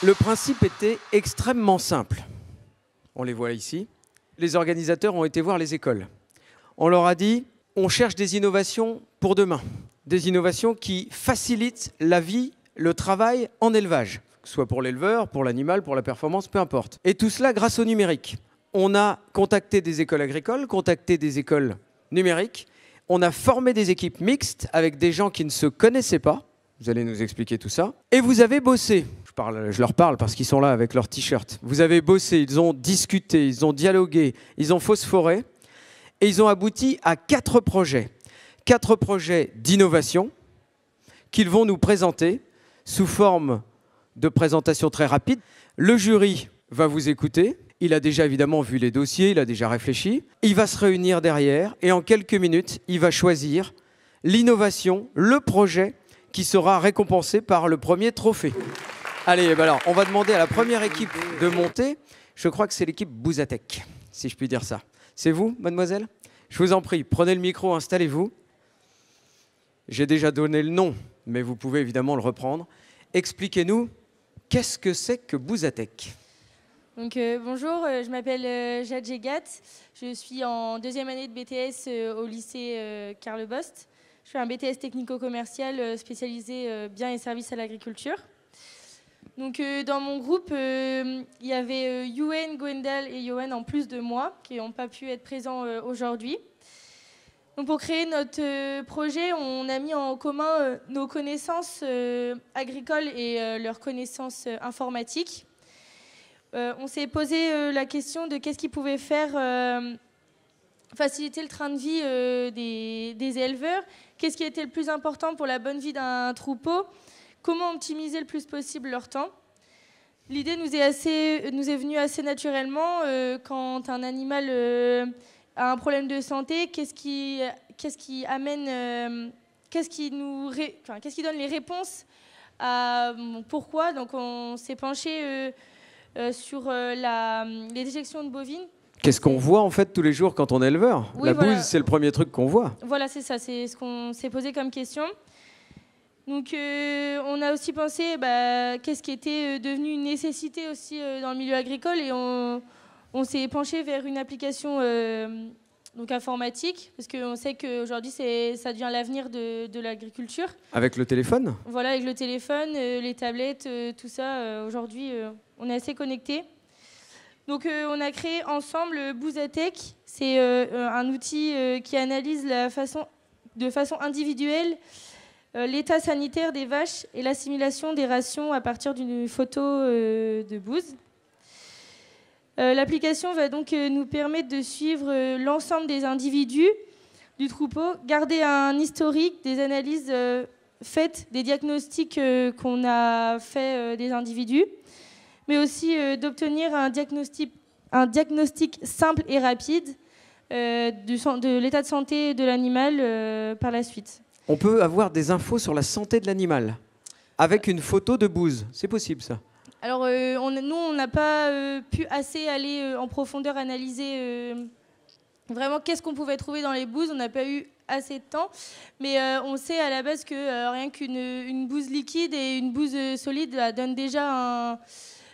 Le principe était extrêmement simple. On les voit ici. Les organisateurs ont été voir les écoles. On leur a dit, on cherche des innovations pour demain. Des innovations qui facilitent la vie, le travail en élevage. Que ce soit pour l'éleveur, pour l'animal, pour la performance, peu importe. Et tout cela grâce au numérique. On a contacté des écoles agricoles, contacté des écoles numériques. On a formé des équipes mixtes avec des gens qui ne se connaissaient pas. Vous allez nous expliquer tout ça. Et vous avez bossé. Je leur parle parce qu'ils sont là avec leur t-shirt. Vous avez bossé, ils ont discuté, ils ont dialogué, ils ont phosphoré. Et ils ont abouti à 4 projets. 4 projets d'innovation qu'ils vont nous présenter sous forme de présentation très rapide. Le jury va vous écouter. Il a déjà évidemment vu les dossiers, il a déjà réfléchi. Il va se réunir derrière et en quelques minutes, il va choisir l'innovation, le projet qui sera récompensé par le premier trophée. Allez, ben alors, on va demander à la première équipe de monter. Je crois que c'est l'équipe Bouzatec, si je puis dire ça. C'est vous, mademoiselle? Je vous en prie, prenez le micro, installez-vous. J'ai déjà donné le nom, mais vous pouvez évidemment le reprendre. Expliquez-nous, qu'est-ce que c'est que Bouzatec? Donc, bonjour, je m'appelle Jade Jegat. Je suis en 2e année de BTS au lycée Karl Bost. Je fais un BTS technico-commercial spécialisé biens et services à l'agriculture. Donc, dans mon groupe, il y avait Youen, Gwendal et Johan en plus de moi, qui n'ont pas pu être présents aujourd'hui. Donc, pour créer notre projet, on a mis en commun nos connaissances agricoles et leurs connaissances informatiques. On s'est posé la question de qu'est-ce qui pouvait faire faciliter le train de vie des éleveurs, qu'est-ce qui était le plus important pour la bonne vie d'un troupeau, comment optimiser le plus possible leur temps. L'idée nous est venue assez naturellement quand un animal a un problème de santé, qu'est-ce qui donne les réponses à pourquoi. Donc on s'est penché sur les déjections de bovines. Qu'est-ce qu'on voit en fait tous les jours quand on est éleveur? Oui, la voilà. bouse, c'est le premier truc qu'on voit. Voilà, c'est ça, c'est ce qu'on s'est posé comme question. Donc on a aussi pensé qu'est-ce qui était devenu une nécessité aussi dans le milieu agricole, et on s'est penché vers une application donc informatique, parce qu'on sait qu'aujourd'hui ça devient l'avenir de l'agriculture. Avec le téléphone? Voilà, avec le téléphone, les tablettes, tout ça, aujourd'hui on est assez connectés. Donc on a créé ensemble Bouzatec. C'est un outil qui analyse de façon individuelle l'état sanitaire des vaches et l'assimilation des rations à partir d'une photo de bouse. L'application va donc nous permettre de suivre l'ensemble des individus du troupeau, garder un historique des analyses faites, des diagnostics qu'on a fait des individus, mais aussi d'obtenir un diagnostic simple et rapide de l'état de santé de l'animal par la suite. On peut avoir des infos sur la santé de l'animal avec une photo de bouse. C'est possible, ça? Alors, nous, on n'a pas pu assez aller en profondeur analyser vraiment qu'est-ce qu'on pouvait trouver dans les bouses. On n'a pas eu assez de temps. Mais on sait à la base que rien qu'une bouse liquide et une bouse solide donne déjà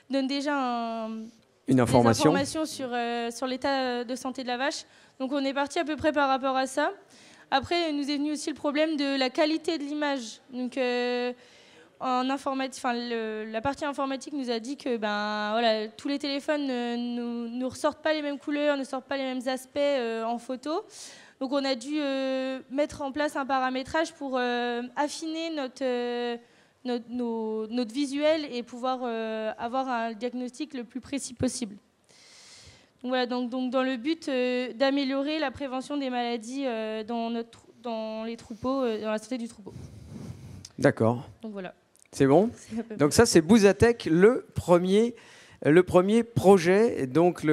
une information. Des informations sur l'état de santé de la vache. Donc, on est parti à peu près par rapport à ça. Après, nous est venu aussi le problème de la qualité de l'image. Donc, en informatique, la partie informatique nous a dit que voilà, tous les téléphones ne ressortent pas les mêmes couleurs, ne sortent pas les mêmes aspects en photo. Donc, on a dû mettre en place un paramétrage pour affiner notre visuel et pouvoir avoir un diagnostic le plus précis possible. Voilà, donc dans le but d'améliorer la prévention des maladies dans les troupeaux, dans la santé du troupeau. D'accord. Donc voilà. C'est bon? Donc ça, c'est Bouzatec, le premier projet. Donc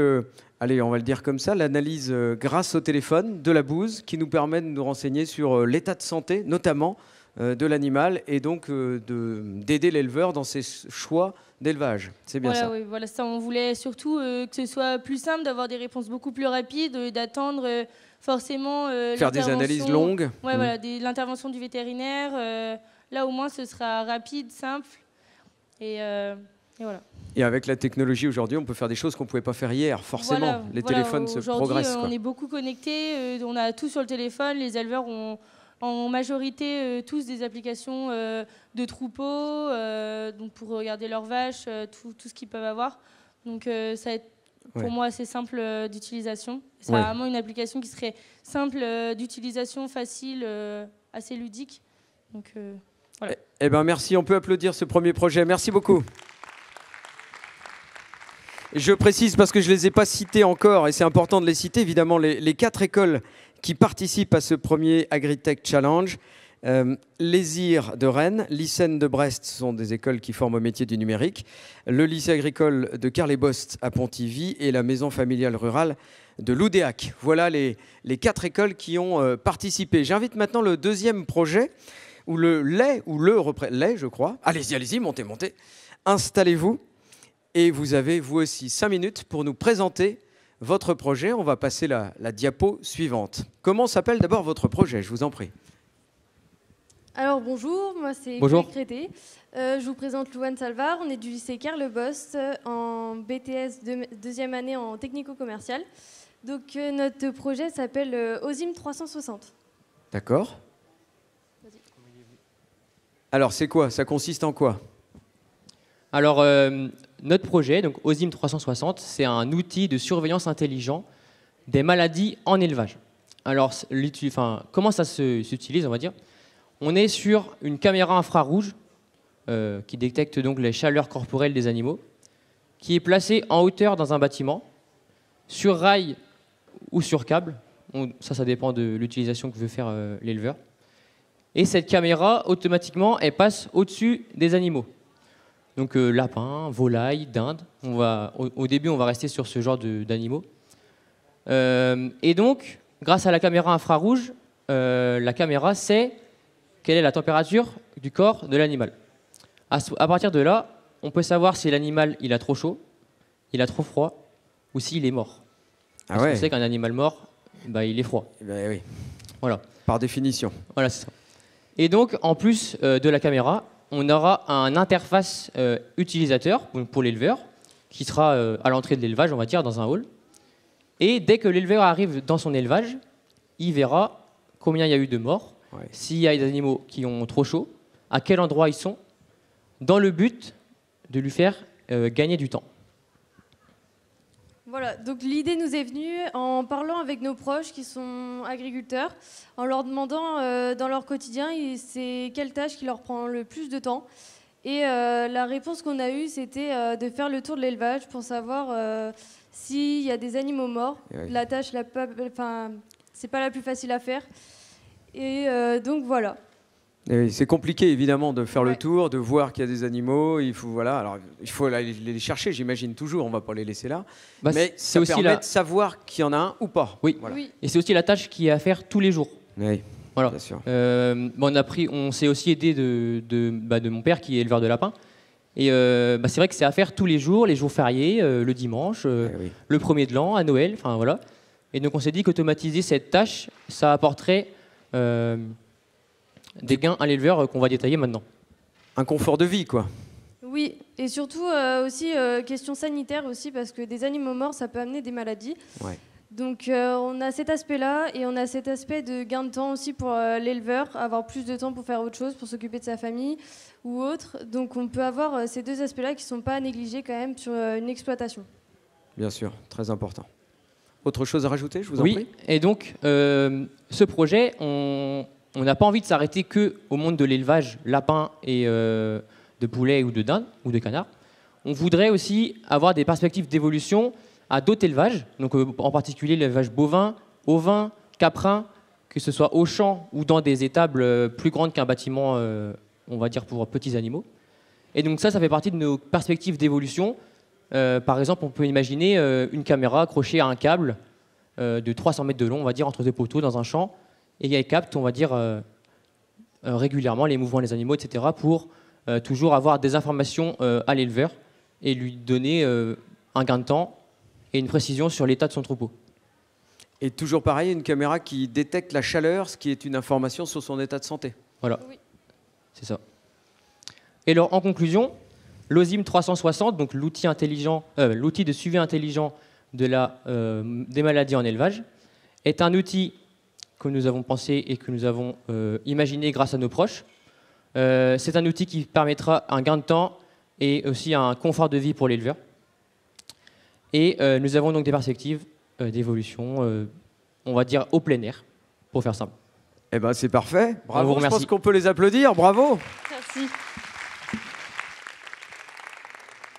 allez, on va le dire comme ça, l'analyse grâce au téléphone de la bouse qui nous permet de nous renseigner sur l'état de santé, notamment de l'animal, et donc d'aider l'éleveur dans ses choix d'élevage. C'est bien ça. Oui, voilà, ça. On voulait surtout que ce soit plus simple, d'avoir des réponses beaucoup plus rapides, d'attendre forcément faire des analyses longues. Ouais, voilà, l'intervention du vétérinaire. Là, au moins, ce sera rapide, simple. Et voilà. Et avec la technologie aujourd'hui, on peut faire des choses qu'on ne pouvait pas faire hier, forcément. Voilà, les téléphones se progressent. On est beaucoup connectés, on a tout sur le téléphone. Les éleveurs ont en majorité tous des applications de troupeaux, donc pour regarder leurs vaches, tout ce qu'ils peuvent avoir. Donc ça va être pour moi assez simple d'utilisation. C'est vraiment une application qui serait simple d'utilisation, facile, assez ludique. Donc, voilà. Eh ben merci, on peut applaudir ce premier projet. Merci beaucoup. Je précise parce que je ne les ai pas cités encore, et c'est important de les citer, évidemment, les 4 écoles qui participent à ce premier AgriTech Challenge. L'ESIR de Rennes, l'ICEN de Brest sont des écoles qui forment au métier du numérique, le lycée agricole de Carles-les-Bostes à Pontivy et la maison familiale rurale de Loudéac. Voilà les 4 écoles qui ont participé. J'invite maintenant le deuxième projet, où le lait, je crois. Allez-y, montez. Installez-vous. Et vous avez, vous aussi, 5 minutes pour nous présenter votre projet. On va passer la diapo suivante. Comment s'appelle d'abord votre projet? Je vous en prie. Alors bonjour, moi c'est Chloé Crété. Je vous présente Louane Salvar. On est du lycée Carles-les-Bostes en BTS deuxième année en technico-commercial. Donc notre projet s'appelle OSIM 360. D'accord. Alors c'est quoi? Ça consiste en quoi? Alors, notre projet, donc OSIM 360, c'est un outil de surveillance intelligent des maladies en élevage. Alors, comment ça s'utilise, on va dire? On est sur une caméra infrarouge qui détecte donc les chaleurs corporelles des animaux, qui est placée en hauteur dans un bâtiment, sur rail ou sur câble. Ça dépend de l'utilisation que veut faire l'éleveur. Et cette caméra, automatiquement, elle passe au-dessus des animaux. Donc lapins, volailles, dindes. Au début, on va rester sur ce genre d'animaux. Et donc, grâce à la caméra infrarouge, la caméra sait quelle est la température du corps de l'animal. À partir de là, on peut savoir si l'animal il a trop chaud, il a trop froid, ou s'il est mort. Parce qu'on sait qu'un animal mort, il est froid. Oui. Voilà. Par définition. Voilà, c'est ça. Et donc, en plus de la caméra, on aura un interface utilisateur pour l'éleveur qui sera à l'entrée de l'élevage, on va dire, dans un hall. Et dès que l'éleveur arrive dans son élevage, il verra combien il y a eu de morts, s'il y a des animaux qui ont trop chaud, à quel endroit ils sont, dans le but de lui faire gagner du temps. Voilà, donc l'idée nous est venue en parlant avec nos proches qui sont agriculteurs, en leur demandant dans leur quotidien c'est quelle tâche qui leur prend le plus de temps. Et la réponse qu'on a eue, c'était de faire le tour de l'élevage pour savoir s'il y a des animaux morts. La tâche, c'est pas la plus facile à faire. Et donc voilà. C'est compliqué évidemment de faire le tour, de voir qu'il y a des animaux. Il faut aller les chercher, j'imagine toujours. On va pas les laisser là. Mais ça permet de savoir qu'il y en a un ou pas. Oui. Voilà. Oui. Et c'est aussi la tâche qui est à faire tous les jours. Oui. Voilà. Bien sûr. On s'est aussi aidé de mon père qui est éleveur de lapins. Et c'est vrai que c'est à faire tous les jours fériés, le dimanche, le 1er de l'an, à Noël. Enfin voilà. Et donc on s'est dit qu'automatiser cette tâche, ça apporterait des gains à l'éleveur qu'on va détailler maintenant. Un confort de vie, quoi. Oui, et surtout aussi question sanitaire aussi, parce que des animaux morts, ça peut amener des maladies. Ouais. Donc on a cet aspect-là, et on a cet aspect de gain de temps aussi pour l'éleveur, avoir plus de temps pour faire autre chose, pour s'occuper de sa famille ou autre. Donc on peut avoir ces deux aspects-là qui ne sont pas à négliger quand même sur une exploitation. Bien sûr, très important. Autre chose à rajouter, je vous en prie? Oui, et donc ce projet, on n'a pas envie de s'arrêter qu'au monde de l'élevage lapin et de poulets ou de dindes ou de canards. On voudrait aussi avoir des perspectives d'évolution à d'autres élevages, donc en particulier l'élevage bovin, ovin, caprin, que ce soit au champ ou dans des étables plus grandes qu'un bâtiment, on va dire pour petits animaux. Et donc ça fait partie de nos perspectives d'évolution. Par exemple, on peut imaginer une caméra accrochée à un câble de 300 mètres de long, on va dire, entre deux poteaux dans un champ, et elle capte, on va dire, régulièrement les mouvements des animaux, etc., pour toujours avoir des informations à l'éleveur et lui donner un gain de temps et une précision sur l'état de son troupeau. Et toujours pareil, une caméra qui détecte la chaleur, ce qui est une information sur son état de santé. Voilà, c'est ça. Et alors, en conclusion, l'OSIM 360, donc l'outil de suivi intelligent des maladies en élevage, est un outil que nous avons pensé et que nous avons imaginé grâce à nos proches. C'est un outil qui permettra un gain de temps et aussi un confort de vie pour l'éleveur. Et nous avons donc des perspectives d'évolution, on va dire au plein air, pour faire simple. Eh ben, c'est parfait. Bravo, je remercie. pense qu'on peut les applaudir. Bravo. Merci.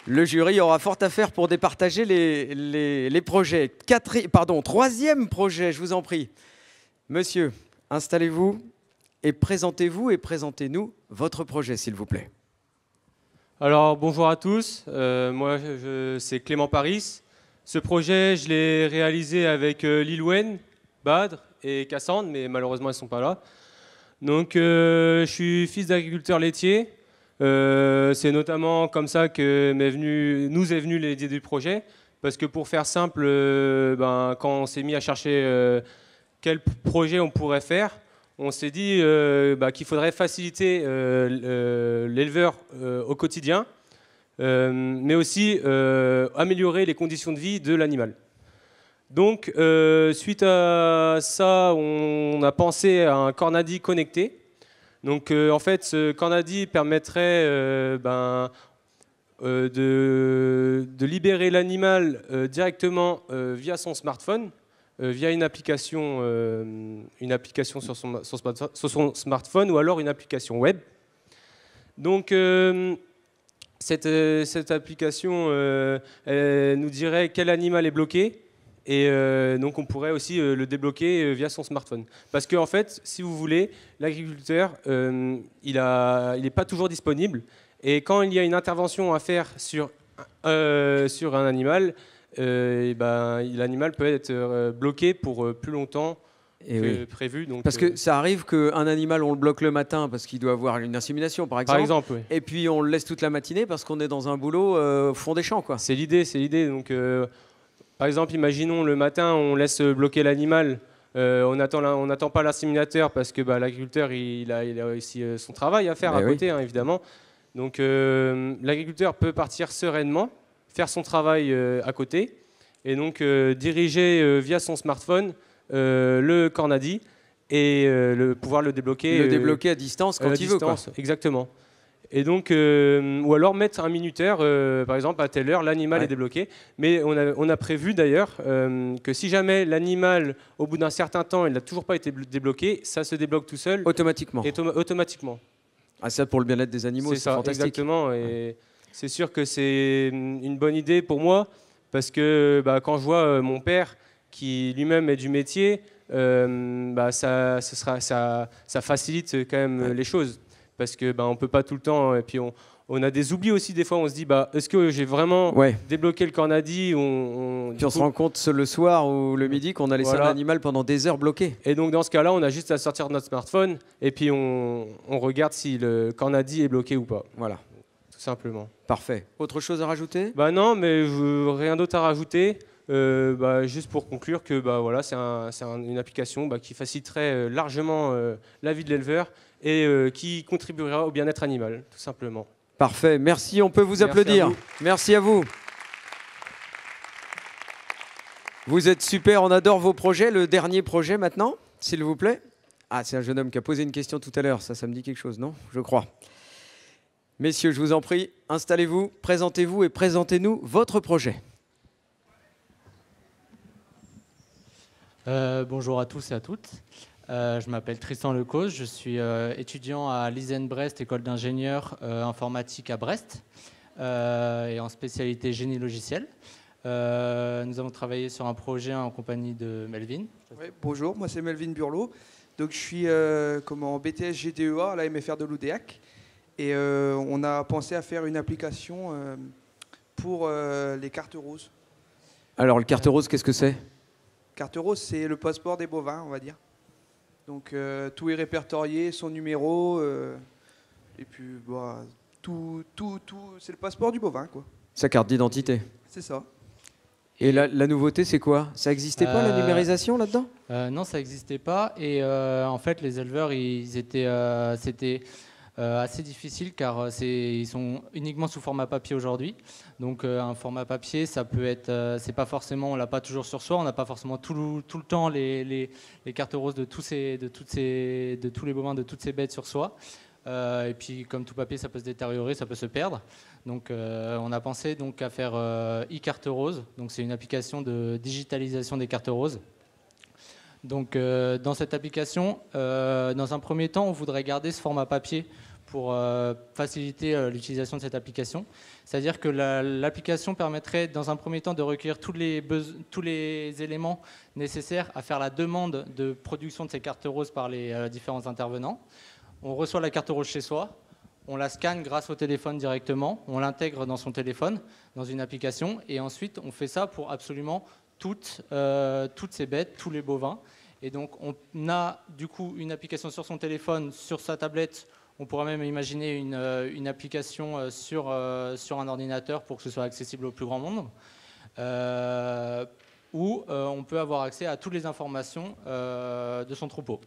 Le jury aura fort à faire pour départager les projets. Troisième projet, je vous en prie. Monsieur, installez-vous et présentez-nous votre projet, s'il vous plaît. Alors bonjour à tous, moi c'est Clément Paris. Ce projet, je l'ai réalisé avec Lilwen, Badr et Cassandre, mais malheureusement ils ne sont pas là. Donc je suis fils d'agriculteur laitier. C'est notamment comme ça que nous est venue l'idée du projet. Parce que pour faire simple, quand on s'est mis à chercher quel projet on pourrait faire, on s'est dit qu'il faudrait faciliter l'éleveur au quotidien, mais aussi améliorer les conditions de vie de l'animal. Donc, suite à ça, on a pensé à un Cornadi connecté. Donc, en fait, ce Cornadi permettrait de libérer l'animal directement via son smartphone, via une application sur son smartphone ou alors une application web. Donc, cette application elle nous dirait quel animal est bloqué. Et donc on pourrait aussi le débloquer via son smartphone. Parce qu'en fait, si vous voulez, l'agriculteur, il n'est pas toujours disponible. Et quand il y a une intervention à faire sur un animal, l'animal peut être bloqué pour plus longtemps que prévu. Donc, parce que ça arrive qu'un animal, on le bloque le matin parce qu'il doit avoir une insémination, par exemple. Par exemple, oui. Et puis on le laisse toute la matinée parce qu'on est dans un boulot au fond des champs, quoi. C'est l'idée. Donc, par exemple, imaginons le matin, on laisse bloquer l'animal. On n'attend pas l'inséminateur parce que l'agriculteur il a aussi son travail à faire à côté, hein, évidemment. Donc l'agriculteur peut partir sereinement, faire son travail à côté et donc diriger via son smartphone le Cornadi et pouvoir le débloquer. Le débloquer à distance quand il veut, quoi. Exactement. Et donc, ou alors mettre un minuteur, par exemple, à telle heure, l'animal est débloqué. Mais on a prévu d'ailleurs que si jamais l'animal, au bout d'un certain temps, il n'a toujours pas été débloqué, ça se débloque tout seul. Automatiquement. Automatiquement. Ah, ça, pour le bien-être des animaux, c'est fantastique. Exactement. Et c'est sûr que c'est une bonne idée pour moi, parce que quand je vois mon père, qui lui-même est du métier, ça facilite quand même les choses. Parce que on peut pas tout le temps, et puis on a des oublis aussi des fois. On se dit est-ce que j'ai vraiment débloqué le Cornadi? Puis on se rend compte le soir ou le midi qu'on a laissé un animal pendant des heures bloqué. Et donc dans ce cas-là, on a juste à sortir notre smartphone et puis on regarde si le Cornadi est bloqué ou pas. Voilà, tout simplement. Parfait. Autre chose à rajouter? Non, mais rien d'autre à rajouter. Juste pour conclure que c'est une application qui faciliterait largement la vie de l'éleveur et qui contribuera au bien-être animal, tout simplement. Parfait, merci, on peut vous applaudir. Merci à vous. Vous êtes super, on adore vos projets. Le dernier projet maintenant, s'il vous plaît. Ah, c'est un jeune homme qui a posé une question tout à l'heure, ça me dit quelque chose, non? Je crois. Messieurs, je vous en prie, installez-vous, présentez-vous et présentez-nous votre projet. Bonjour à tous et à toutes. Je m'appelle Tristan Lecause, je suis étudiant à l'ISEN-Brest, école d'ingénieur informatique à Brest, et en spécialité génie logiciel. Nous avons travaillé sur un projet en compagnie de Melvin. Oui, bonjour, moi c'est Melvin Burlot. Donc, je suis BTS GTEA à la MFR de l'UDEAC. Et on a pensé à faire une application pour les cartes roses. Alors, le carte rose, qu'est-ce que c'est? Carte rose, c'est le passeport des bovins, on va dire. Donc tout est répertorié, son numéro, et puis tout, c'est le passeport du bovin, quoi. Sa carte d'identité. C'est ça. Et la nouveauté, c'est quoi? Ça n'existait pas, la numérisation là-dedans? Non, ça n'existait pas. Et en fait, les éleveurs, ils étaient, c'était assez difficile car ils sont uniquement sous format papier aujourd'hui. Donc un format papier, ça peut être, c'est pas forcément, on l'a pas toujours sur soi, on n'a pas forcément tout le temps les cartes roses de tous les bovins, de toutes ces bêtes sur soi. Et puis comme tout papier, ça peut se détériorer, ça peut se perdre. Donc on a pensé donc à faire e-carte rose. Donc c'est une application de digitalisation des cartes roses. Donc dans cette application, dans un premier temps, on voudrait garder ce format papier pour faciliter l'utilisation de cette application. C'est-à-dire que l'application permettrait dans un premier temps de recueillir tous les éléments nécessaires à faire la demande de production de ces cartes roses par les différents intervenants. On reçoit la carte rose chez soi, on la scanne grâce au téléphone directement, on l'intègre dans son téléphone, dans une application, et ensuite on fait ça pour absolument toutes ces bêtes, tous les bovins. Et donc on a du coup une application sur son téléphone, sur sa tablette. On pourrait même imaginer une application sur un ordinateur pour que ce soit accessible au plus grand nombre, où on peut avoir accès à toutes les informations de son troupeau.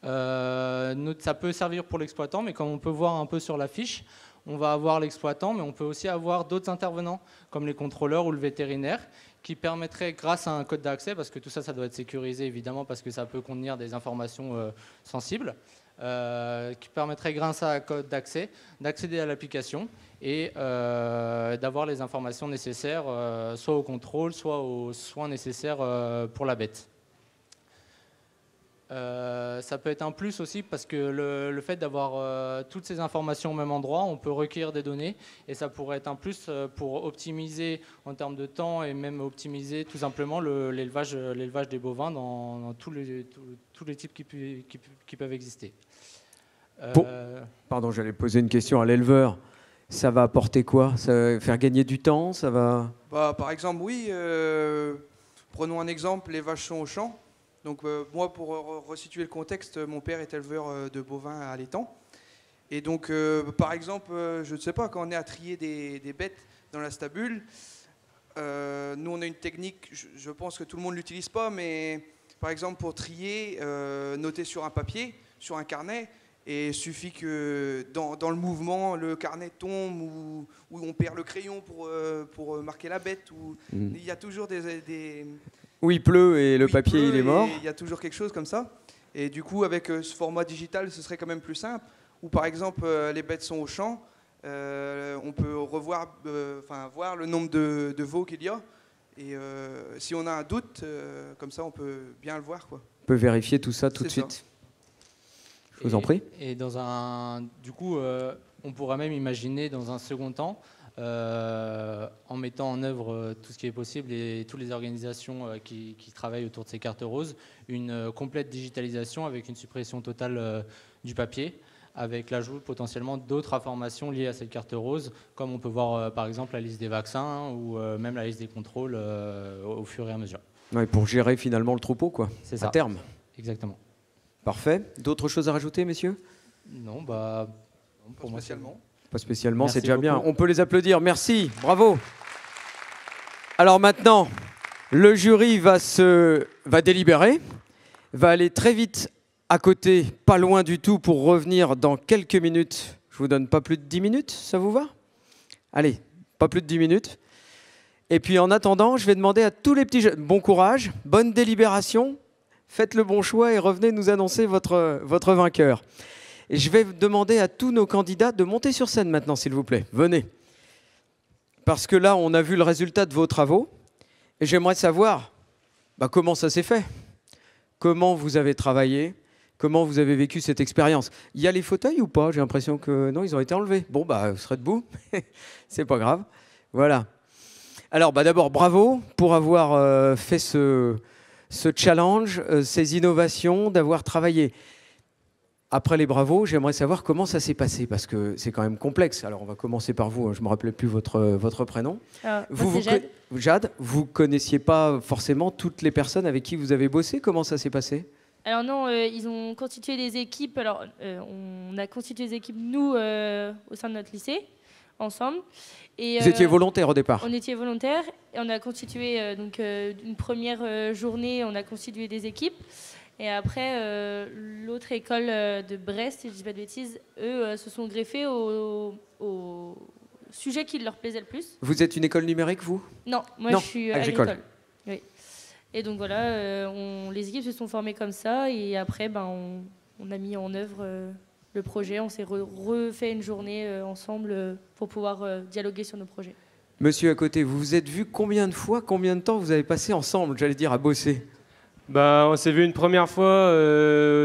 Ça peut servir pour l'exploitant, mais comme on peut voir un peu sur la fiche, on va avoir l'exploitant, mais on peut aussi avoir d'autres intervenants, comme les contrôleurs ou le vétérinaire, qui permettraient, grâce à un code d'accès, parce que tout ça, ça doit être sécurisé évidemment, parce que ça peut contenir des informations sensibles, qui permettrait, grâce à un code d'accès, d'accéder à l'application et d'avoir les informations nécessaires, soit au contrôle, soit aux soins nécessaires pour la bête. Ça peut être un plus aussi parce que le fait d'avoir toutes ces informations au même endroit, on peut recueillir des données et ça pourrait être un plus pour optimiser en termes de temps et même optimiser tout simplement l'élevage des bovins dans tous les types qui peuvent exister. Pardon, j'allais poser une question à l'éleveur. Ça va apporter quoi? Ça va faire gagner du temps? Ça va... Par exemple, oui. Prenons un exemple, les vaches sont au champ. Donc moi, pour resituer le contexte, mon père est éleveur de bovins à l'étang. Et donc, par exemple, je ne sais pas, quand on est à trier des bêtes dans la stabule, nous, on a une technique, je pense que tout le monde ne l'utilise pas, mais par exemple, pour trier, noter sur un papier, sur un carnet, et il suffit que dans le mouvement, le carnet tombe ou on perd le crayon pour marquer la bête. Il y a toujours des Où il pleut et le papier il est mort. Il y a toujours quelque chose comme ça. Et du coup, avec ce format digital, ce serait quand même plus simple. Ou par exemple, les bêtes sont au champ, on peut voir le nombre de veaux qu'il y a. Et si on a un doute, comme ça, on peut bien le voir, quoi. On peut vérifier tout ça tout de suite. Je vous en prie. Et du coup, on pourra même imaginer dans un second temps, en mettant en œuvre tout ce qui est possible et toutes les organisations qui travaillent autour de ces cartes roses, une complète digitalisation avec une suppression totale du papier, avec l'ajout potentiellement d'autres informations liées à cette carte rose, comme on peut voir par exemple la liste des vaccins ou même la liste des contrôles au fur et à mesure. Ouais, pour gérer finalement le troupeau, quoi, c'est ça. À terme. Exactement. Parfait. D'autres choses à rajouter, messieurs? Non, pour moi spécialement. Pas spécialement, c'est déjà beaucoup. bien. On peut les applaudir. Merci, bravo. Alors maintenant, le jury va délibérer, va aller très vite à côté, pas loin du tout, pour revenir dans quelques minutes. Je vous donne pas plus de 10 minutes, ça vous va? Allez, pas plus de 10 minutes. Et puis en attendant, je vais demander à tous les petits jeunes, bon courage, bonne délibération, faites le bon choix et revenez nous annoncer votre vainqueur. Et je vais demander à tous nos candidats de monter sur scène maintenant, s'il vous plaît. Venez. Parce que là, on a vu le résultat de vos travaux. Et j'aimerais savoir comment ça s'est fait. Comment vous avez travaillé. Comment vous avez vécu cette expérience. Il y a les fauteuils ou pas? J'ai l'impression que non, ils ont été enlevés. Bon, vous serez debout. C'est pas grave. Voilà. Alors, d'abord, bravo pour avoir fait ce challenge, ces innovations, d'avoir travaillé. Après les bravos, j'aimerais savoir comment ça s'est passé, parce que c'est quand même complexe. Alors, on va commencer par vous. Je ne me rappelais plus votre prénom. Jade, vous ne connaissiez pas forcément toutes les personnes avec qui vous avez bossé. Comment ça s'est passé? Alors non, ils ont constitué des équipes. Alors, on a constitué des équipes, nous, au sein de notre lycée, ensemble. Et, vous étiez volontaire au départ? On était volontaires. Et on a constitué une première journée, on a constitué des équipes. Et après, l'autre école de Brest, si je dis pas de bêtises, eux se sont greffés au sujet qui leur plaisait le plus. Vous êtes une école numérique, vous? Non, moi Non, je suis agricole. agricole. Oui. Et donc voilà, les équipes se sont formées comme ça et après on a mis en œuvre le projet, on s'est refait une journée ensemble pour pouvoir dialoguer sur nos projets. Monsieur à côté, vous vous êtes vu combien de fois, combien de temps vous avez passé ensemble, j'allais dire, à bosser? Bah, on s'est vu une première fois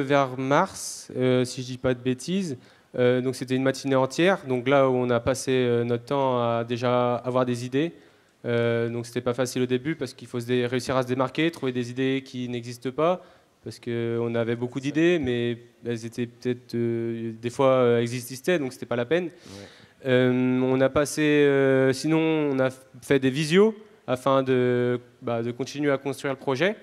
vers mars, si je dis pas de bêtises. Donc c'était une matinée entière. Donc là où on a passé notre temps à déjà avoir des idées. Donc c'était pas facile au début parce qu'il faut réussir à se démarquer, trouver des idées qui n'existent pas. Parce qu'on avait beaucoup d'idées, mais elles étaient peut-être des fois existaient, donc c'était pas la peine. Ouais. On a passé, sinon on a fait des visios afin de continuer à construire le projet.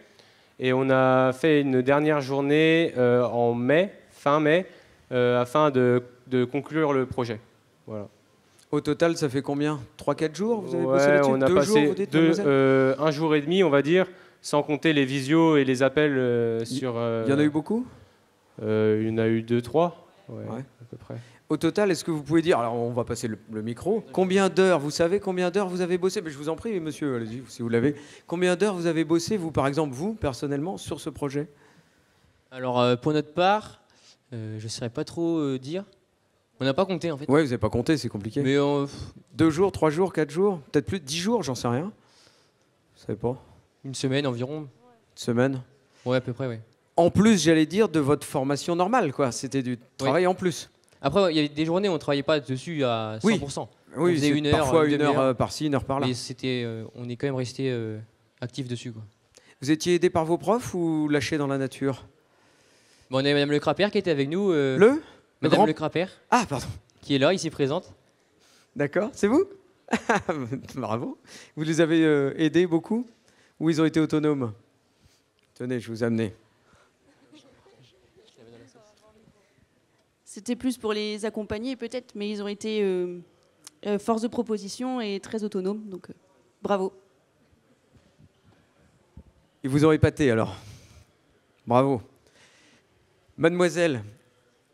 Et on a fait une dernière journée en mai, fin mai, afin de conclure le projet. Voilà. Au total, ça fait combien? 3-4 jours vous avez Ouais, bossé là-dessus? on a 2 passé jours, vous dites, mademoiselle? 1 jour et demi, on va dire, sans compter les visios et les appels sur... Il y en a eu beaucoup? Il y en a eu 2-3, ouais, à peu près. Au total, est-ce que vous pouvez dire, alors on va passer le micro, combien d'heures, vous savez combien d'heures vous avez bossé? Mais je vous en prie, monsieur, allez-y, si vous l'avez. Combien d'heures vous avez bossé, vous, par exemple, vous, personnellement, sur ce projet? Alors, pour notre part, je ne saurais pas trop dire. On n'a pas compté, en fait. Ouais, vous n'avez pas compté, c'est compliqué. Mais 2 jours, 3 jours, 4 jours, peut-être plus de 10 jours, j'en sais rien. Vous savez pas? une semaine environ. Une semaine? Ouais, à peu près, oui. En plus, j'allais dire, de votre formation normale, quoi. C'était du travail en plus. Après, il y avait des journées où on ne travaillait pas dessus à 100%. Oui, on faisait une heure, parfois une demi-heure. heure par-ci, une heure par-là. Mais on est quand même resté actif dessus, quoi. Vous étiez aidé par vos profs ou lâché dans la nature? Bon, on avait Madame Le Crapère qui était avec nous. Le grand... Le Crapère. Ah, pardon. Qui est là, ici présente. D'accord, c'est vous? Bravo. Vous les avez aidés beaucoup? Ou ils ont été autonomes? Tenez, je vous ai amené. C'était plus pour les accompagner peut-être, mais ils ont été force de proposition et très autonomes, donc bravo. Ils vous ont épaté alors? Bravo. Mademoiselle,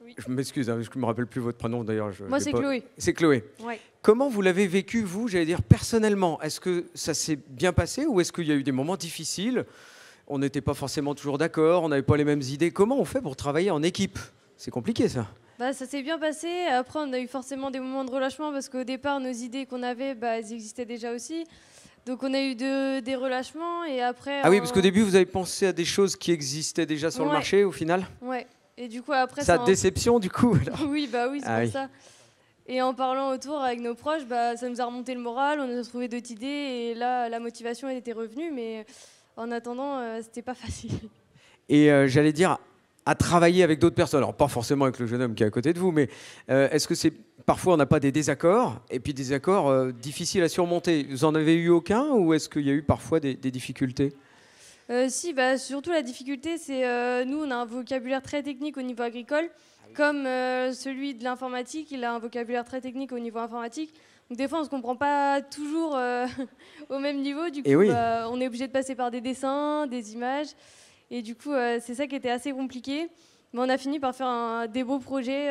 oui. Je m'excuse, hein, je ne me rappelle plus votre prénom d'ailleurs. Moi c'est Chloé. C'est Chloé. Ouais. Comment vous l'avez vécu, vous, j'allais dire, personnellement? Est-ce que ça s'est bien passé ou est-ce qu'il y a eu des moments difficiles? On n'était pas forcément toujours d'accord, on n'avait pas les mêmes idées. Comment on fait pour travailler en équipe? C'est compliqué ça. Bah, ça s'est bien passé. Après, on a eu forcément des moments de relâchement parce qu'au départ, nos idées qu'on avait, elles existaient déjà aussi. Donc on a eu des relâchements et après... Ah oui, parce qu'au début, vous avez pensé à des choses qui existaient déjà sur le marché au final? Ouais. Et du coup, après... Ça déception du coup alors. Oui, c'est pour ça. Et en parlant autour avec nos proches, ça nous a remonté le moral, on a trouvé d'autres idées et là, la motivation était revenue. Mais en attendant, c'était pas facile. Et j'allais dire... à travailler avec d'autres personnes, alors pas forcément avec le jeune homme qui est à côté de vous, mais est-ce que c'est parfois on n'a pas des désaccords et puis des accords difficiles à surmonter? Vous en avez eu aucun ou est-ce qu'il y a eu parfois des difficultés? Si, surtout la difficulté, c'est nous on a un vocabulaire très technique au niveau agricole, comme celui de l'informatique, il a un vocabulaire très technique au niveau informatique. Donc des fois on ne se comprend pas toujours au même niveau, du coup on est obligé de passer par des dessins, des images. Et du coup, c'est ça qui était assez compliqué. Mais on a fini par faire des beaux projets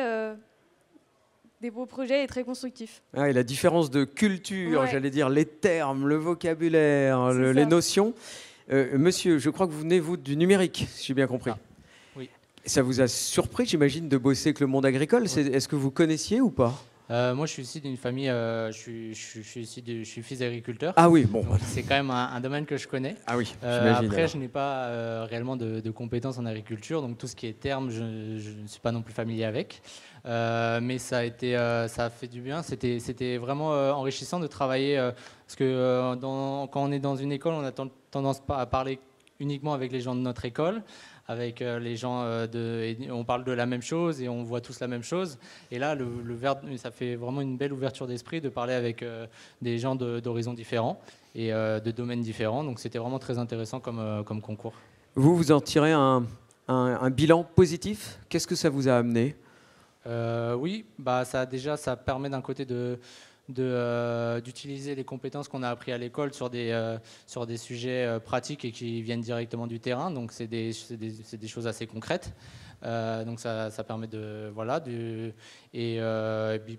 et très constructifs. Ah, et la différence de culture, j'allais dire les termes, le vocabulaire, les notions. Monsieur, je crois que vous venez, vous, du numérique, si j'ai bien compris. Ah, oui. Ça vous a surpris, j'imagine, de bosser avec le monde agricole. Oui. Est-ce que vous connaissiez ou pas? Moi, je suis issu d'une famille, je suis fils d'agriculteur. Ah oui, bon. C'est quand même un domaine que je connais. Ah oui, j'imagine. Après, je n'ai pas réellement de compétences en agriculture, donc tout ce qui est termes, je ne suis pas non plus familier avec. Mais ça a fait du bien. C'était vraiment enrichissant de travailler, parce que quand on est dans une école, on a tendance à parler uniquement avec les gens de notre école. Avec les gens, on parle de la même chose et on voit tous la même chose. Et là, ça fait vraiment une belle ouverture d'esprit de parler avec des gens d'horizons différents et de domaines différents. Donc c'était vraiment très intéressant comme concours. Vous en tirez un bilan positif? Qu'est-ce que ça vous a amené? Oui, ça permet d'un côté de d'utiliser les compétences qu'on a apprises à l'école sur des sujets pratiques et qui viennent directement du terrain. Donc c'est des choses assez concrètes. Donc ça permet de voilà et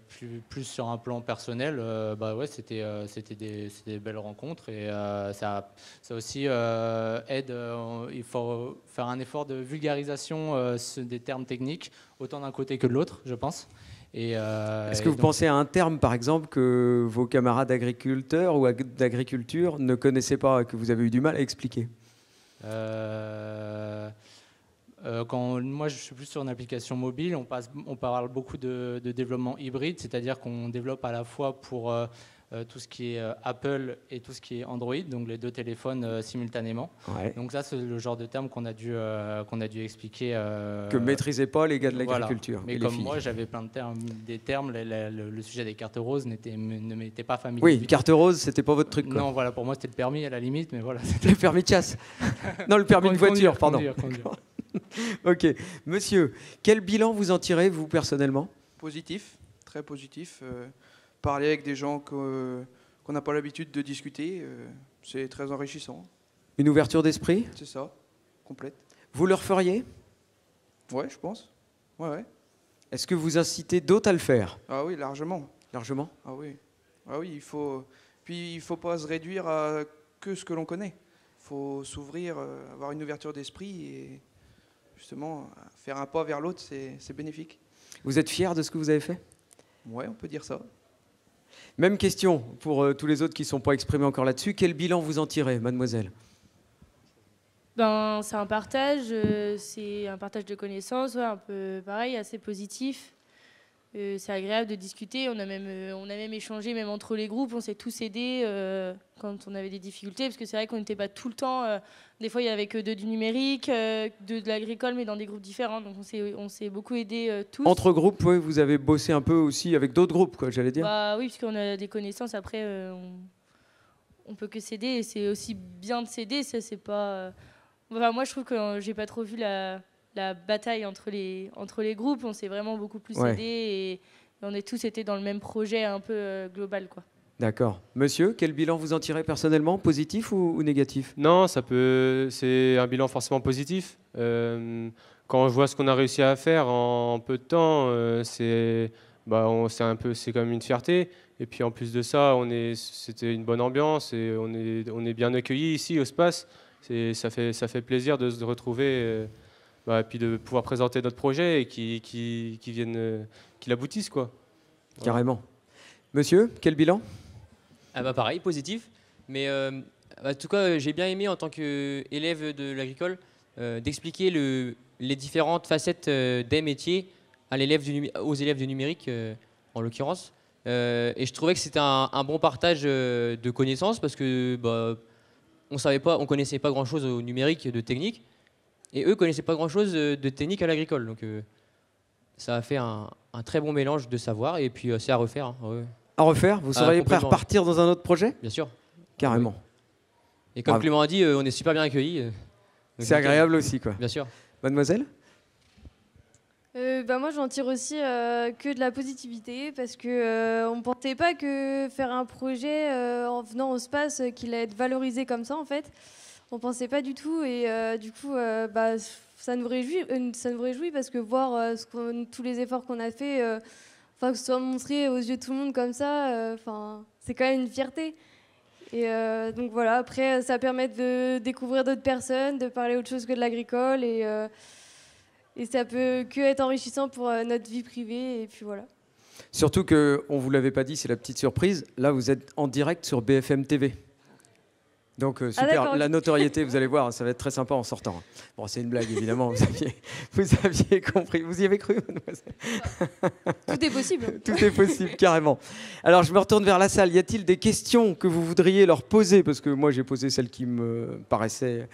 puis plus sur un plan personnel, ouais, c'était des belles rencontres et ça aussi aide. Il faut faire un effort de vulgarisation des termes techniques autant d'un côté que de l'autre, je pense. Est-ce que vous pensez à un terme, par exemple, que vos camarades agriculteurs ou d'agriculture ne connaissaient pas et que vous avez eu du mal à expliquer? Moi, je suis plus sur une application mobile, on parle beaucoup de développement hybride, c'est-à-dire qu'on développe à la fois pour tout ce qui est Apple et tout ce qui est Android, donc les deux téléphones simultanément. Ouais. Donc ça, c'est le genre de terme qu'on a dû expliquer. Que ne maîtrisaient pas les gars de Voilà. l'agriculture. Mais et comme les filles. moi, j'avais plein de termes, le sujet des cartes roses ne m'était pas familier. Oui, carte rose, c'était pas votre truc, quoi. Non, voilà, pour moi, c'était le permis à la limite, mais voilà. Le permis de chasse. Non, le permis de voiture, pardon. Conduire. Ok. Monsieur, quel bilan vous en tirez, vous, personnellement? Positif, très positif. Parler avec des gens qu'on n'a pas l'habitude de discuter, c'est très enrichissant. Une ouverture d'esprit? C'est ça, complète. Vous le referiez? Ouais, je pense. Ouais. Est-ce que vous incitez d'autres à le faire? Ah oui, largement. Largement? Ah oui, il faut. Puis il faut pas se réduire à que ce que l'on connaît. Il faut s'ouvrir, avoir une ouverture d'esprit et justement faire un pas vers l'autre, c'est bénéfique. Vous êtes fier de ce que vous avez fait? Ouais, on peut dire ça. Même question pour tous les autres qui ne sont pas exprimés encore là-dessus. Quel bilan vous en tirez, mademoiselle? C'est un partage de connaissances, ouais, un peu pareil, assez positif. C'est agréable de discuter. On a même échangé, même entre les groupes, on s'est tous aidés quand on avait des difficultés, parce que c'est vrai qu'on n'était pas tout le temps. Des fois, il y avait que deux du numérique, deux de l'agricole, mais dans des groupes différents. Donc, on s'est beaucoup aidés tous. Entre groupes, oui, vous avez bossé un peu aussi avec d'autres groupes, quoi, j'allais dire. Bah oui, parce qu'on a des connaissances. Après, on peut que s'aider, et c'est aussi bien de s'aider. Ça, c'est pas. Moi, je trouve que j'ai pas trop vu la bataille entre les groupes. On s'est vraiment beaucoup plus aidés et on est tous été dans le même projet un peu global, quoi. D'accord. Monsieur, quel bilan vous en tirez personnellement? Positif ou négatif? Non, c'est un bilan forcément positif. Quand je vois ce qu'on a réussi à faire en peu de temps, c'est quand même une fierté. Et puis en plus de ça, c'était une bonne ambiance et on est bien accueillis ici au SPACE. Ça fait plaisir de se retrouver et puis de pouvoir présenter notre projet et qu'il aboutisse, quoi. Voilà. Carrément. Monsieur, quel bilan? Pareil, positif. Mais en tout cas, j'ai bien aimé en tant qu'élève de l'agricole d'expliquer les différentes facettes des métiers aux élèves du numérique, en l'occurrence. Et je trouvais que c'était un bon partage de connaissances parce que on connaissait pas grand-chose au numérique de technique, et eux connaissaient pas grand-chose de technique à l'agricole. Donc ça a fait un très bon mélange de savoir, et puis c'est à refaire. Hein, ouais. À refaire? Vous seriez prêt à repartir dans un autre projet? Bien sûr. Carrément. Et comme Clément a dit, on est super bien accueillis. C'est agréable aussi, quoi. Bien sûr. Mademoiselle? Moi, j'en tire aussi que de la positivité parce que on ne pensait pas que faire un projet en venant au SPACE qu'il allait être valorisé comme ça, en fait. On ne pensait pas du tout et du coup, ça nous réjouit parce que voir tous les efforts qu'on a fait, que ce soit montré aux yeux de tout le monde comme ça, c'est quand même une fierté. Et donc voilà, après, ça permet de découvrir d'autres personnes, de parler autre chose que de l'agricole et ça peut que être enrichissant pour notre vie privée, et puis voilà. Surtout qu'on ne vous l'avait pas dit, c'est la petite surprise. Là, vous êtes en direct sur BFM TV. Donc, super, la notoriété, vous allez voir, ça va être très sympa en sortant. Bon, c'est une blague, évidemment, vous aviez compris. Vous y avez cru, mademoiselle? Tout est possible. Tout est possible, carrément. Alors, je me retourne vers la salle. Y a-t-il des questions que vous voudriez leur poser? Parce que moi, j'ai posé celles qui me paraissaient...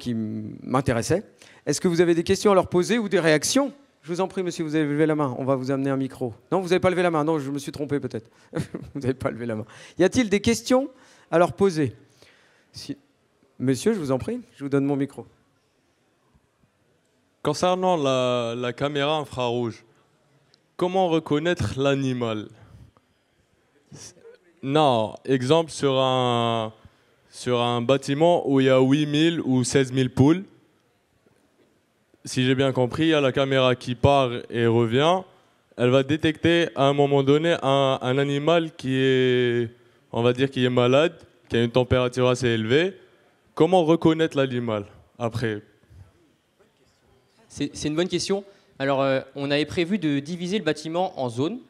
qui m'intéressaient. Est-ce que vous avez des questions à leur poser ou des réactions? Je vous en prie, monsieur, vous avez levé la main. On va vous amener un micro. Non, vous n'avez pas levé la main. Non, je me suis trompé peut-être. Vous n'avez pas levé la main. Y a-t-il des questions à leur poser? Monsieur, je vous en prie, je vous donne mon micro. Concernant la caméra infrarouge, comment reconnaître l'animal? Non, exemple sur un bâtiment où il y a 8000 ou 16 000 poules. Si j'ai bien compris, il y a la caméra qui part et revient. Elle va détecter à un moment donné un animal qui est, on va dire, qui est malade, qui a une température assez élevée. Comment reconnaître l'animal après? C'est une bonne question. Alors, on avait prévu de diviser le bâtiment en zones,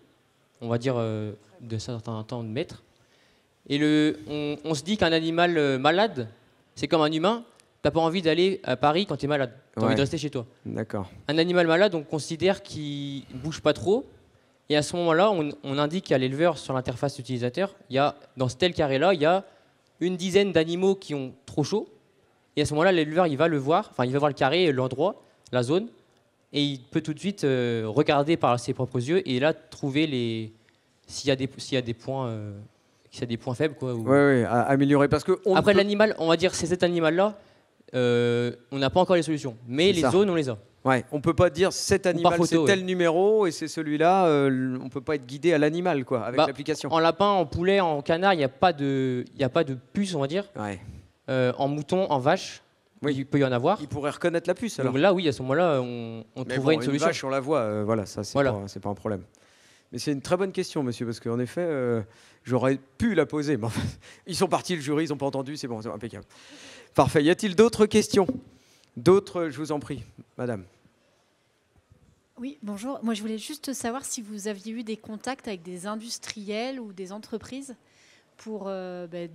on va dire de certains temps de mètres. Et on se dit qu'un animal malade, c'est comme un humain. T'as pas envie d'aller à Paris quand tu es malade. Tu as envie de rester chez toi. D'accord. Un animal malade, on considère qu'il ne bouge pas trop. Et à ce moment-là, on indique à l'éleveur sur l'interface utilisateur, dans ce tel carré-là, il y a une dizaine d'animaux qui ont trop chaud. Et à ce moment-là, l'éleveur, il va le voir, enfin, il va voir le carré, l'endroit, la zone. Et il peut tout de suite regarder par ses propres yeux et là, trouver s'il y a des points faibles. Oui, améliorer. Parce que après, l'animal, on va dire, c'est cet animal-là. On n'a pas encore les solutions, mais les zones, on les a. Ouais, on peut pas dire cet animal c'est tel numéro et c'est celui-là. On peut pas être guidé à l'animal quoi avec l'application. En lapin, en poulet, en canard, il n'y a pas de puce, on va dire. Ouais. En mouton, en vache, il peut y en avoir. Il pourrait reconnaître la puce alors. Donc là, oui, à ce moment-là, on trouverait une solution. Une vache, on la voit. Voilà, ça c'est pas un problème. Mais c'est une très bonne question, monsieur, parce qu'en effet, j'aurais pu la poser. Mais enfin, ils sont partis, le jury, ils n'ont pas entendu, c'est bon, c'est impeccable. Parfait. Y a-t-il d'autres questions? D'autres, je vous en prie, madame. Oui, bonjour. Moi, je voulais juste savoir si vous aviez eu des contacts avec des industriels ou des entreprises pour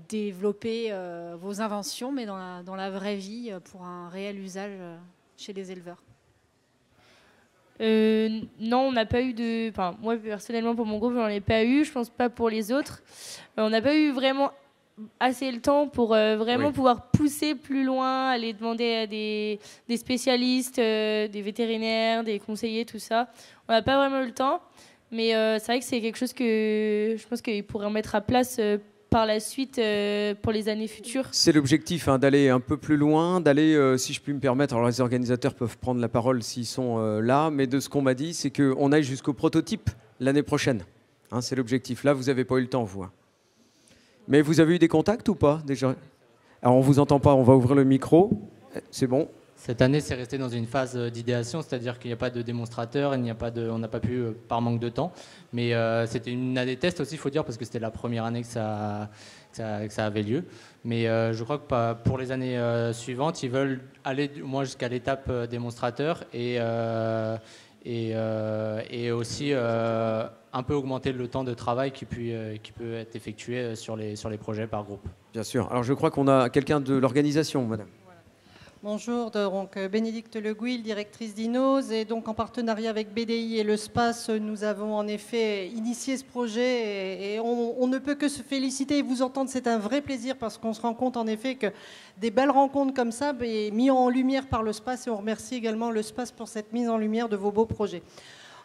développer vos inventions, mais dans la vraie vie, pour un réel usage chez les éleveurs. Non, on n'a pas eu de... Enfin, moi, personnellement, pour mon groupe, j'en ai pas eu. Je pense pas pour les autres. On n'a pas eu vraiment assez le temps pour vraiment pouvoir pousser plus loin, aller demander à des spécialistes, des vétérinaires, des conseillers, tout ça. On n'a pas vraiment eu le temps, mais c'est vrai que c'est quelque chose que je pense qu'ils pourraient mettre à place par la suite pour les années futures. C'est l'objectif, d'aller un peu plus loin, d'aller, si je puis me permettre, alors les organisateurs peuvent prendre la parole s'ils sont là, mais de ce qu'on m'a dit, c'est qu'on aille jusqu'au prototype l'année prochaine. C'est l'objectif. Là, vous n'avez pas eu le temps, vous. Mais vous avez eu des contacts ou pas déjà? Alors on vous entend pas, on va ouvrir le micro. C'est bon. Cette année, c'est resté dans une phase d'idéation, c'est-à-dire qu'il n'y a pas de démonstrateur, on n'a pas pu par manque de temps. Mais c'était une année test aussi, il faut dire, parce que c'était la première année que ça avait lieu. Mais je crois que pour les années suivantes, ils veulent aller au moins jusqu'à l'étape démonstrateur et aussi un peu augmenter le temps de travail qui peut être effectué sur les projets par groupe. Bien sûr. Alors je crois qu'on a quelqu'un de l'organisation, madame. Voilà. Bonjour, donc Bénédicte Le Gouil, directrice d'Inose, et donc en partenariat avec BDI et le SPACE, nous avons en effet initié ce projet et on ne peut que se féliciter et vous entendre, c'est un vrai plaisir parce qu'on se rend compte en effet que des belles rencontres comme ça est mis en lumière par le SPACE et on remercie également le SPACE pour cette mise en lumière de vos beaux projets.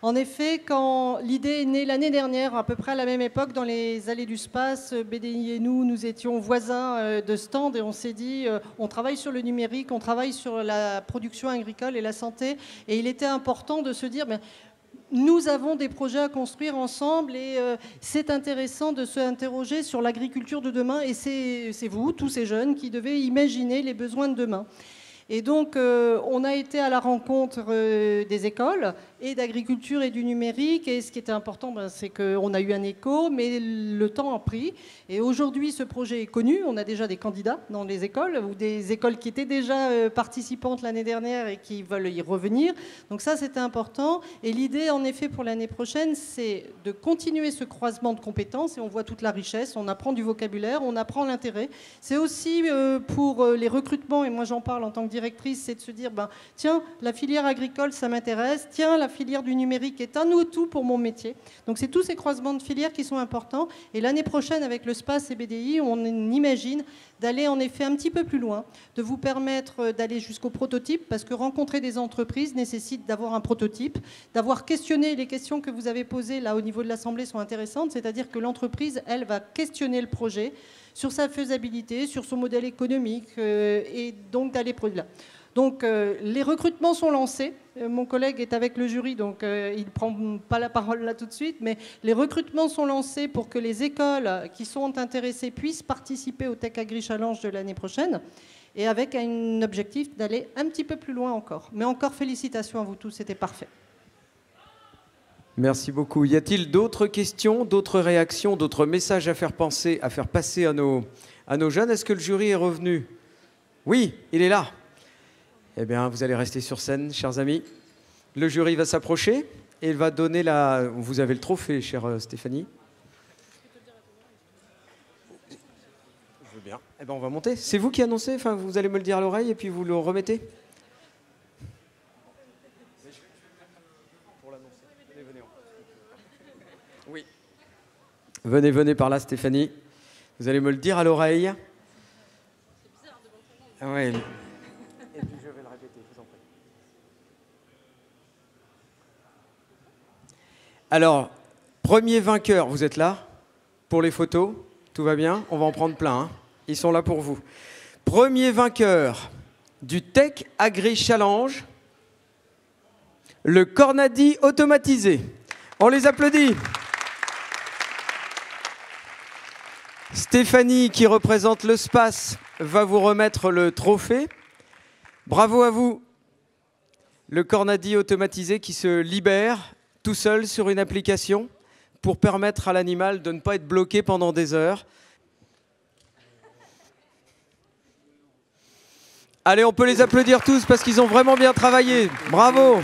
En effet, quand l'idée est née l'année dernière, à peu près à la même époque, dans les allées du SPACE, BDI et nous étions voisins de stand et on s'est dit, on travaille sur le numérique, on travaille sur la production agricole et la santé. Et il était important de se dire, nous avons des projets à construire ensemble et c'est intéressant de se interroger sur l'agriculture de demain. Et c'est vous, tous ces jeunes, qui devez imaginer les besoins de demain. Et donc, on a été à la rencontre des écoles et d'agriculture et du numérique. Et ce qui était important, c'est qu'on a eu un écho, mais le temps a pris. Et aujourd'hui, ce projet est connu. On a déjà des candidats dans les écoles ou des écoles qui étaient déjà participantes l'année dernière et qui veulent y revenir. Donc ça, c'était important. Et l'idée, en effet, pour l'année prochaine, c'est de continuer ce croisement de compétences. Et on voit toute la richesse. On apprend du vocabulaire, on apprend l'intérêt. C'est aussi pour les recrutements, et moi j'en parle en tant que directrice, c'est de se dire, tiens, la filière agricole, ça m'intéresse. Tiens, la filière du numérique est un atout pour mon métier. Donc c'est tous ces croisements de filières qui sont importants. Et l'année prochaine, avec le SPACE et BDI, on imagine d'aller en effet un petit peu plus loin, de vous permettre d'aller jusqu'au prototype, parce que rencontrer des entreprises nécessite d'avoir un prototype, d'avoir questionné les questions que vous avez posées là au niveau de l'Assemblée sont intéressantes, c'est-à-dire que l'entreprise, elle, va questionner le projet sur sa faisabilité, sur son modèle économique, et donc d'aller là. Donc les recrutements sont lancés. Mon collègue est avec le jury, donc il ne prend pas la parole là tout de suite, mais les recrutements sont lancés pour que les écoles qui sont intéressées puissent participer au Tech Agri Challenge de l'année prochaine, et avec un objectif d'aller un petit peu plus loin encore. Mais encore félicitations à vous tous, c'était parfait. Merci beaucoup. Y a-t-il d'autres questions, d'autres réactions, d'autres messages à faire passer à nos jeunes? Est-ce que le jury est revenu? Oui, il est là. Eh bien, vous allez rester sur scène, chers amis. Le jury va s'approcher et il va donner la... Vous avez le trophée, chère Stéphanie. Je veux bien. Eh bien, on va monter. C'est vous qui annoncez? Enfin, vous allez me le dire à l'oreille et puis vous le remettez? Oui. Venez par là, Stéphanie. Vous allez me le dire à l'oreille. Ah ouais. Et puis je vais le répéter, je vous en prie. Alors, premier vainqueur, vous êtes là pour les photos? Tout va bien? On va en prendre plein, hein. Ils sont là pour vous. Premier vainqueur du Tech Agri Challenge, le Cornadi automatisé. On les applaudit. Stéphanie, qui représente le SPAS, va vous remettre le trophée. Bravo à vous. Le Cornadi automatisé qui se libère tout seul sur une application pour permettre à l'animal de ne pas être bloqué pendant des heures. Allez, on peut les applaudir tous parce qu'ils ont vraiment bien travaillé. Bravo.